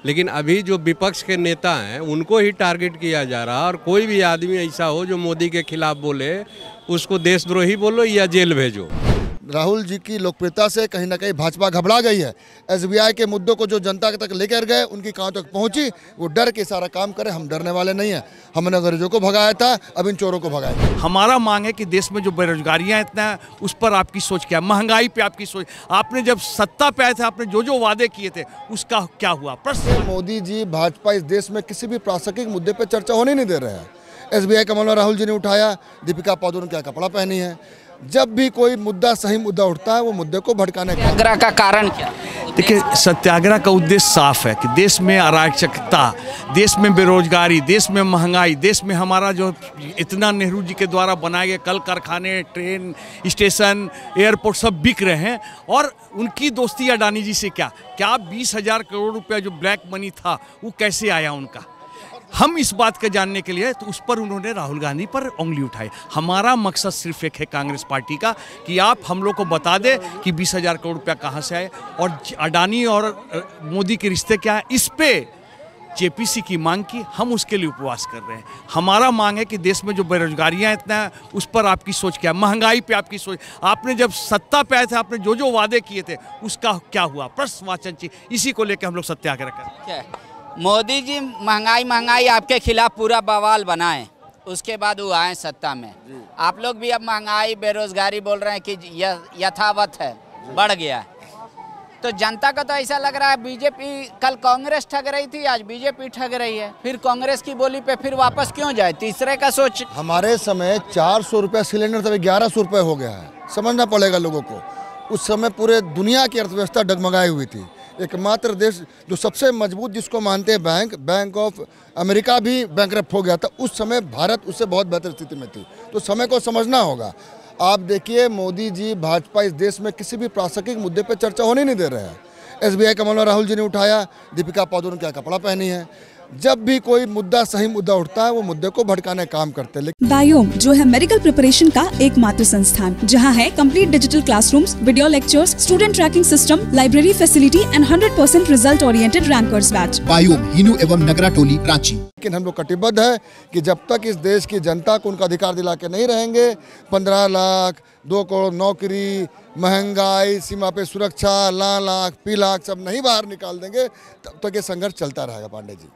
लेकिन अभी जो विपक्ष के नेता हैं उनको ही टारगेट किया जा रहा है। और कोई भी आदमी ऐसा हो जो मोदी के खिलाफ बोले उसको देशद्रोही बोलो या जेल भेजो। राहुल जी की लोकप्रियता से कहीं ना कहीं भाजपा घबरा गई है। एसबीआई के मुद्दों को जो जनता तक लेकर गए उनकी कहाँ तक पहुंची, वो डर के सारा काम करे। हम डरने वाले नहीं हैं। हमने अंग्रेजों को भगाया था, अब इन चोरों को भगाएंगे। हमारा मांग है कि देश में जो बेरोजगारियां इतना है उस पर आपकी सोच क्या, महंगाई पे आपकी सोच, आपने जब सत्ता पे आए थे आपने जो जो वादे किए थे उसका क्या हुआ प्रश्न। मोदी जी भाजपा इस देश में किसी भी प्रासंगिक मुद्दे पर चर्चा होने नहीं दे रहे हैं। एसबीआई का मामला राहुल जी ने उठाया, दीपिका पादुकोण क्या कपड़ा पहनी है। जब भी कोई मुद्दा सही मुद्दा उठता है वो मुद्दे को भड़काने का। सत्याग्रह का कारण क्या? देखिए, सत्याग्रह का उद्देश्य साफ है कि देश में अराजकता, देश में बेरोजगारी, देश में महंगाई, देश में हमारा जो इतना नेहरू जी के द्वारा बनाए गए कल कारखाने, ट्रेन स्टेशन, एयरपोर्ट सब बिक रहे हैं। और उनकी दोस्ती अडानी जी से क्या 20,000 करोड़ रुपया जो ब्लैक मनी था वो कैसे आया उनका, हम इस बात के जानने के लिए तो उस पर उन्होंने राहुल गांधी पर उंगली उठाई। हमारा मकसद सिर्फ एक है कांग्रेस पार्टी का कि आप हम लोग को बता दें कि 20,000 करोड़ रुपया कहाँ से आए और अडानी और मोदी के रिश्ते क्या है। इस पे जेपीसी की मांग की, हम उसके लिए उपवास कर रहे हैं। हमारा मांग है कि देश में जो बेरोजगारियां इतना है उस पर आपकी सोच क्या, महंगाई पे आपकी सोच, आपने जब सत्ता पे आए थे आपने जो जो वादे किए थे उसका क्या हुआ प्रश्नवाचन चिन्ह। इसी को लेकर हम लोग सत्याग्रह कर रहे हैं। मोदी जी महंगाई आपके खिलाफ पूरा बवाल बनाए, उसके बाद वो आए सत्ता में। आप लोग भी अब महंगाई बेरोजगारी बोल रहे हैं कि यथावत है, बढ़ गया है। तो जनता का तो ऐसा लग रहा है बीजेपी, कल कांग्रेस ठग रही थी, आज बीजेपी ठग रही है। फिर कांग्रेस की बोली पे फिर वापस क्यों जाए, तीसरे का सोच। हमारे समय 400 रुपये सिलेंडर तभी 1100 रुपये हो गया है। समझना पड़ेगा लोगों को। उस समय पूरे दुनिया की अर्थव्यवस्था डगमगाई हुई थी। एकमात्र देश जो सबसे मजबूत जिसको मानते हैं बैंक ऑफ अमेरिका भी बैंकरप्ट हो गया था। उस समय भारत उससे बहुत बेहतर स्थिति में थी। तो समय को समझना होगा। आप देखिए, मोदी जी भाजपा इस देश में किसी भी प्रासंगिक मुद्दे पर चर्चा होने नहीं दे रहे हैं। एसबीआई का मामला राहुल जी ने उठाया, दीपिका पादुकोण क्या कपड़ा पहनी है। जब भी कोई मुद्दा सही मुद्दा उठता है वो मुद्दे को भड़काने का काम करते हैं। बायोम जो है मेडिकल प्रिपरेशन का एकमात्र संस्थान जहां है complete digital classrooms, video lectures, student tracking system, library facility and 100% result oriented rankers batch. Biome Hinoo एवं नगरा टोली रांची। लेकिन हम लोग कटिबद्ध है कि जब तक इस देश की जनता को उनका अधिकार दिला के नहीं रहेंगे, 15 लाख 2 करोड़ नौकरी, महंगाई, सीमा पे सुरक्षा, लाख पी लाख सब नहीं बाहर निकाल देंगे, तब तक ये संघर्ष चलता रहेगा। पांडे जी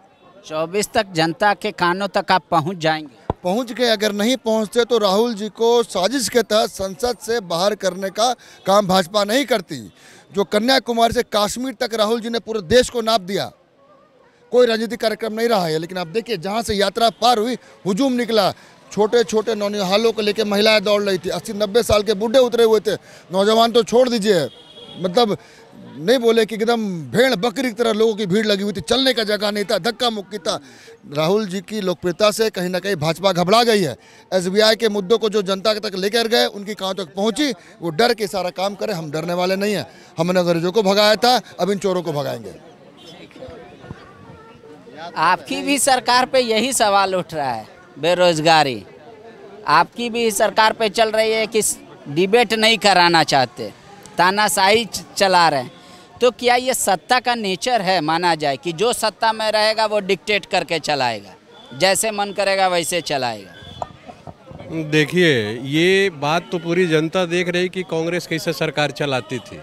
24 तक जनता के कानों तक आप पहुंच जाएंगे? पहुंच गए। अगर नहीं पहुंचते तो राहुल जी को साजिश के तहत संसद से बाहर करने का काम भाजपा नहीं करती। जो कन्याकुमारी से कश्मीर तक राहुल जी ने पूरे देश को नाप दिया, कोई राजनीतिक कार्यक्रम नहीं रहा है। लेकिन आप देखिए, जहां से यात्रा पार हुई हुजूम निकला। छोटे छोटे नौनिहालों को लेकर महिलाएं दौड़ रही थी, 80-90 साल के बूढ़े उतरे हुए थे। नौजवान तो छोड़ दीजिए, मतलब नहीं बोले कि एकदम भेड़ बकरी की तरह लोगों की भीड़ लगी हुई थी। चलने का जगह नहीं था, धक्का मुक्की था। राहुल जी की लोकप्रियता से कहीं ना कहीं भाजपा घबरा गई है। एसबीआई के मुद्दों को जो जनता तक लेकर गए उनकी कहाँ तक पहुंची, वो डर के सारा काम करे। हम डरने वाले नहीं हैं। हमने अंग्रेजों को भगाया था, अब इन चोरों को भगाएंगे। आपकी भी सरकार पे यही सवाल उठ रहा है, बेरोजगारी। आपकी भी सरकार पे चल रही है कि डिबेट नहीं कराना चाहते, तानाशाही चला रहे हैं। तो क्या ये सत्ता का नेचर है, माना जाए कि जो सत्ता में रहेगा वो डिक्टेट करके चलाएगा, जैसे मन करेगा वैसे चलाएगा? देखिए, ये बात तो पूरी जनता देख रही कि कांग्रेस कैसे सरकार चलाती थी।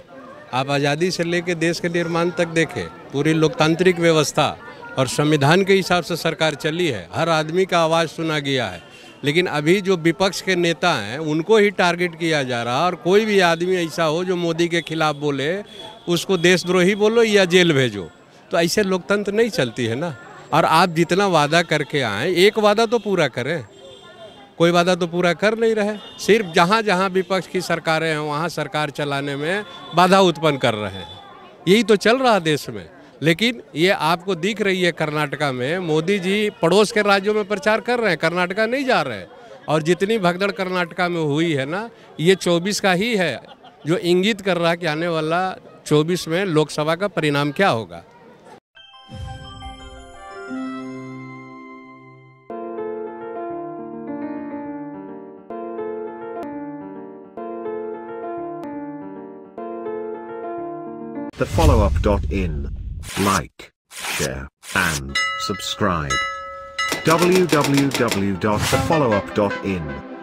आप आज़ादी से लेकर देश के निर्माण तक देखें, पूरी लोकतांत्रिक व्यवस्था और संविधान के हिसाब से सरकार चली है। हर आदमी का आवाज़ सुना गया है। लेकिन अभी जो विपक्ष के नेता हैं उनको ही टारगेट किया जा रहा है। और कोई भी आदमी ऐसा हो जो मोदी के खिलाफ बोले उसको देशद्रोही बोलो या जेल भेजो। तो ऐसे लोकतंत्र नहीं चलती है ना। और आप जितना वादा करके आए, एक वादा तो पूरा करें। कोई वादा तो पूरा कर नहीं रहे, सिर्फ जहाँ जहाँ विपक्ष की सरकारें हैं वहाँ सरकार चलाने में बाधा उत्पन्न कर रहे हैं। यही तो चल रहा है देश में। लेकिन ये आपको दिख रही है कर्नाटका में मोदी जी पड़ोस के राज्यों में प्रचार कर रहे हैं, कर्नाटका नहीं जा रहे हैं। और जितनी भगदड़ कर्नाटका में हुई है ना, ये 24 का ही है, जो इंगित कर रहा है कि आने वाला 24 में लोकसभा का परिणाम क्या होगा। The follow-up.in. Like, share, and subscribe. www.thefollowup.in